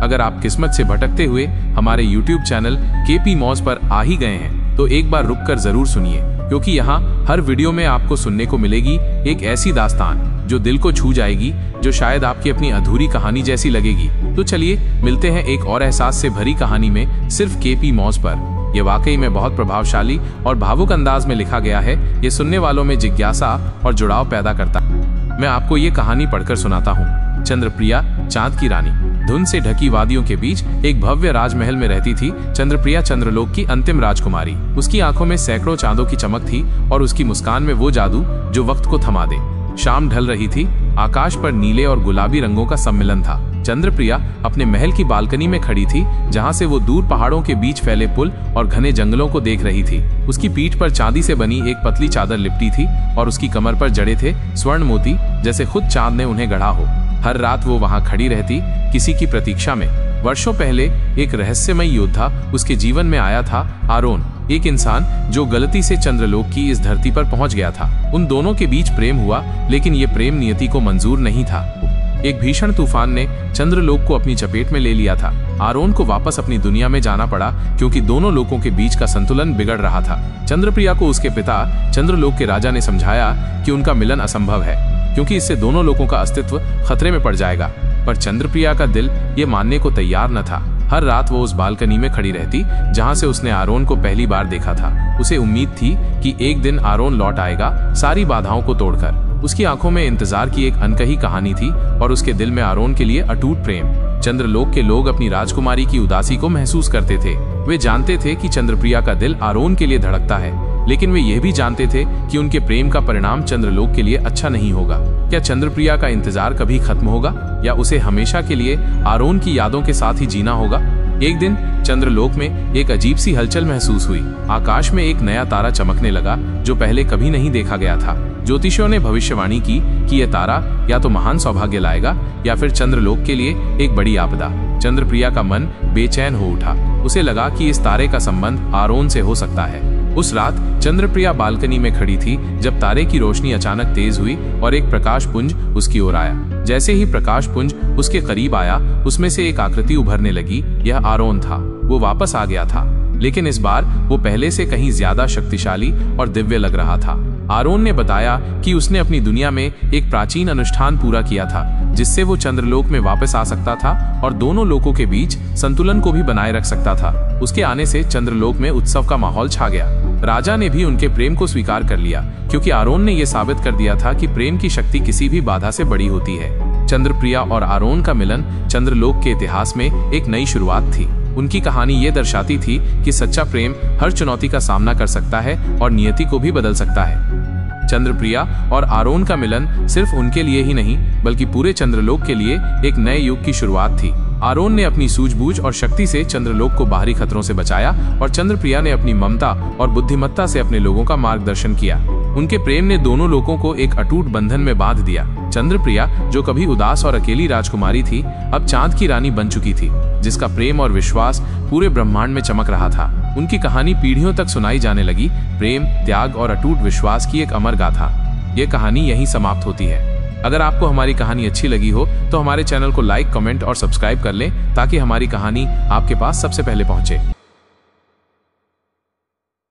अगर आप किस्मत से भटकते हुए हमारे YouTube चैनल केपी मौज पर आ ही गए हैं तो एक बार रुककर जरूर सुनिए, क्योंकि यहाँ हर वीडियो में आपको सुनने को मिलेगी एक ऐसी दास्तान जो दिल को छू जाएगी, जो शायद आपकी अपनी अधूरी कहानी जैसी लगेगी। तो चलिए मिलते हैं एक और एहसास से भरी कहानी में, सिर्फ केपी मौज पर। ये वाकई में बहुत प्रभावशाली और भावुक अंदाज में लिखा गया है। ये सुनने वालों में जिज्ञासा और जुड़ाव पैदा करता है। मैं आपको ये कहानी पढ़कर सुनाता हूँ। चंद्रप्रिया, चांद की रानी। धुंध से ढकी वादियों के बीच एक भव्य राजमहल में रहती थी चंद्रप्रिया, चंद्रलोक की अंतिम राजकुमारी। उसकी आंखों में सैकड़ों चांदों की चमक थी और उसकी मुस्कान में वो जादू जो वक्त को थमा दे। शाम ढल रही थी, आकाश पर नीले और गुलाबी रंगों का सम्मिलन था। चंद्रप्रिया अपने महल की बालकनी में खड़ी थी, जहां से वो दूर पहाड़ों के बीच फैले पुल और घने जंगलों को देख रही थी। उसकी पीठ पर चांदी से बनी एक पतली चादर लिपटी थी और उसकी कमर पर जड़े थे स्वर्ण मोती, जैसे खुद चांद ने उन्हें गढ़ा हो। हर रात वो वहां खड़ी रहती, किसी की प्रतीक्षा में। वर्षों पहले एक रहस्यमय योद्धा उसके जीवन में आया था, आरोन, एक इंसान जो गलती से चंद्रलोक की इस धरती पर पहुंच गया था। उन दोनों के बीच प्रेम हुआ, लेकिन ये प्रेम नियति को मंजूर नहीं था। एक भीषण तूफान ने चंद्रलोक को अपनी चपेट में ले लिया था। आरोन को वापस अपनी दुनिया में जाना पड़ा, क्योंकि दोनों लोकों के बीच का संतुलन बिगड़ रहा था। चंद्रप्रिया को उसके पिता, चंद्रलोक के राजा, ने समझाया कि उनका मिलन असंभव है, क्योंकि इससे दोनों लोगों का अस्तित्व खतरे में पड़ जाएगा। पर चंद्रप्रिया का दिल ये मानने को तैयार न था। हर रात वो उस बालकनी में खड़ी रहती जहां से उसने आरोन को पहली बार देखा था। उसे उम्मीद थी कि एक दिन आरोन लौट आएगा, सारी बाधाओं को तोड़कर। उसकी आंखों में इंतजार की एक अनकही कहानी थी और उसके दिल में आरोन के लिए अटूट प्रेम। चंद्रलोक के लोग अपनी राजकुमारी की उदासी को महसूस करते थे। वे जानते थे कि चंद्रप्रिया का दिल आरोन के लिए धड़कता है, लेकिन वे यह भी जानते थे कि उनके प्रेम का परिणाम चंद्रलोक के लिए अच्छा नहीं होगा। क्या चंद्रप्रिया का इंतजार कभी खत्म होगा, या उसे हमेशा के लिए आरोन की यादों के साथ ही जीना होगा? एक दिन चंद्रलोक में एक अजीब सी हलचल महसूस हुई। आकाश में एक नया तारा चमकने लगा जो पहले कभी नहीं देखा गया था। ज्योतिषियों ने भविष्यवाणी की कि यह तारा या तो महान सौभाग्य लाएगा या फिर चंद्रलोक के लिए एक बड़ी आपदा। चंद्रप्रिया का मन बेचैन हो उठा। उसे लगा कि इस तारे का संबंध आरोन से हो सकता है। उस रात चंद्रप्रिया बालकनी में खड़ी थी जब तारे की रोशनी अचानक तेज हुई और एक प्रकाश पुंज उसकी ओर आया। जैसे ही प्रकाश पुंज उसके करीब आया, उसमें से एक आकृति उभरने लगी। यह आरोन था। वो वापस आ गया था, लेकिन इस बार वो पहले से कहीं ज्यादा शक्तिशाली और दिव्य लग रहा था। आरोन ने बताया कि उसने अपनी दुनिया में एक प्राचीन अनुष्ठान पूरा किया था, जिससे वो चंद्रलोक में वापस आ सकता था और दोनों लोकों के बीच संतुलन को भी बनाए रख सकता था। उसके आने से चंद्रलोक में उत्सव का माहौल छा गया। राजा ने भी उनके प्रेम को स्वीकार कर लिया, क्योंकि आरोन ने यह साबित कर दिया था कि प्रेम की शक्ति किसी भी बाधा से बड़ी होती है। चंद्रप्रिया और आरोन का मिलन चंद्रलोक के इतिहास में एक नई शुरुआत थी। उनकी कहानी ये दर्शाती थी कि सच्चा प्रेम हर चुनौती का सामना कर सकता है और नियति को भी बदल सकता है। चंद्रप्रिया और आरोन का मिलन सिर्फ उनके लिए ही नहीं, बल्कि पूरे चंद्रलोक के लिए एक नए युग की शुरुआत थी। आरोन ने अपनी सूझबूझ और शक्ति से चंद्रलोक को बाहरी खतरों से बचाया और चंद्रप्रिया ने अपनी ममता और बुद्धिमत्ता से अपने लोगों का मार्गदर्शन किया। उनके प्रेम ने दोनों लोगों को एक अटूट बंधन में बांध दिया। चंद्रप्रिया, जो कभी उदास और अकेली राजकुमारी थी, अब चांद की रानी बन चुकी थी, जिसका प्रेम और विश्वास पूरे ब्रह्मांड में चमक रहा था। उनकी कहानी पीढ़ियों तक सुनाई जाने लगी। प्रेम, त्याग और अटूट विश्वास की एक अमर गाथा। ये कहानी यहीं समाप्त होती है। अगर आपको हमारी कहानी अच्छी लगी हो तो हमारे चैनल को लाइक, कमेंट और सब्सक्राइब कर लें, ताकि हमारी कहानी आपके पास सबसे पहले पहुंचे।